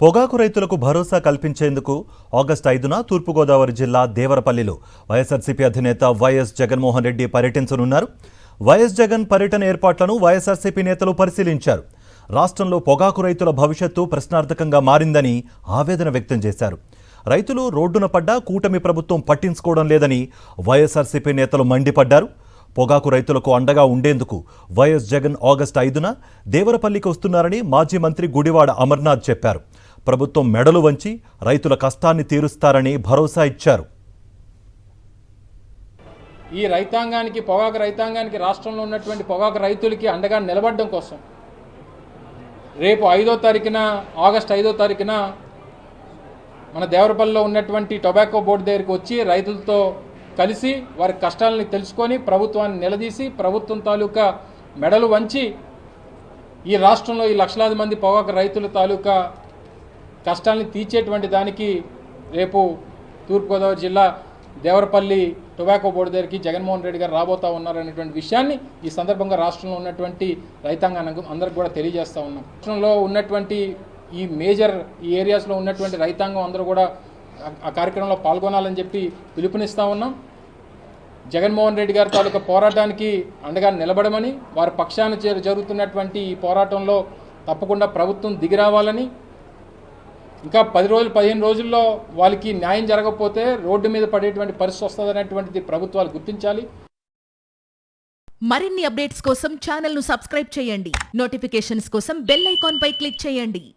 పొగాకు రైతులకు భరోసా కల్పించేందుకు ఆగస్టు 5న తూర్పుగోదావరి జిల్లా దేవరపల్లిలో వైఎస్ఆర్సీపీ అధినేత వైఎస్ జగన్మోహన్ రెడ్డి పర్యటించనున్నారు. వైఎస్ జగన్ పర్యటన ఏర్పాట్లను వైఎస్ఆర్సీపీ నేతలు పరిశీలించారు. రాష్ట్రంలో పొగాకు రైతుల భవిష్యత్తు ప్రశ్నార్థకంగా మారిందని ఆవేదన వ్యక్తం చేశారు. రైతులు రోడ్డున పడ్డా కూటమి ప్రభుత్వం పట్టించుకోవడం లేదని వైఎస్ఆర్సీపీ నేతలు మండిపడ్డారు. పొగాకు రైతులకు అండగా ఉండేందుకు వైఎస్ జగన్ ఆగస్టు 5న దేవరపల్లికి వస్తున్నారని మాజీ మంత్రి గుడివాడ అమర్నాథ్ చెప్పారు. ప్రభుత్వం మెడలు వంచి రైతుల కష్టాన్ని తీరుస్తారని భరోసా ఇచ్చారు. ఈ రైతాంగానికి పొగాకు రైతాంగానికి రాష్ట్రంలో ఉన్నటువంటి పొగాకు రైతులకి అండగా నిలబడడం కోసం రేపు ఆగస్టు 5వ తారీఖున మన దేవరపల్లిలో ఉన్నటువంటి టొబాకో బోర్డు దగ్గరికి వచ్చి రైతులతో కలిసి వారి కష్టాలని తెలుసుకొని ప్రభుత్వాన్ని నిలదీసి ప్రభుత్వం తాలూకా మెడలు వంచి ఈ రాష్ట్రంలో ఈ లక్షలాది మంది పొగాకు రైతుల తాలూకా కష్టాలని తీర్చేటువంటి దానికి రేపు తూర్పుగోదావరి జిల్లా దేవరపల్లి టొబాకో బోర్డు దగ్గరికి జగన్మోహన్ రెడ్డి గారు రాబోతా ఉన్నారనేటువంటి విషయాన్ని ఈ సందర్భంగా రాష్ట్రంలో ఉన్నటువంటి రైతాంగానికి అందరికి కూడా తెలియజేస్తూ ఉన్నాం. రాష్ట్రంలో ఉన్నటువంటి ఈ ఏరియాస్లో ఉన్నటువంటి రైతాంగం అందరూ కూడా ఆ కార్యక్రమంలో పాల్గొనాలని చెప్పి పిలుపునిస్తూ ఉన్నాం. జగన్మోహన్ రెడ్డి గారి తాలూకా పోరాటానికి అండగా నిలబడమని, వారి పక్షాన జరుగుతున్నటువంటి ఈ పోరాటంలో తప్పకుండా ప్రభుత్వం దిగిరావాలని, ఇంకా 15 రోజుల్లో వాళ్ళకి న్యాయం జరగకపోతే రోడ్డు మీద పడేటువంటి పరిస్థితి వస్తుందనేటువంటిది ప్రభుత్వాలు గుర్తించాలి. మరిన్ని అప్డేట్స్ కోసం ఛానల్ ను సబ్స్క్రైబ్ చేయండి. నోటిఫికేషన్స్ కోసం బెల్ ఐకాన్ పై క్లిక్ చేయండి.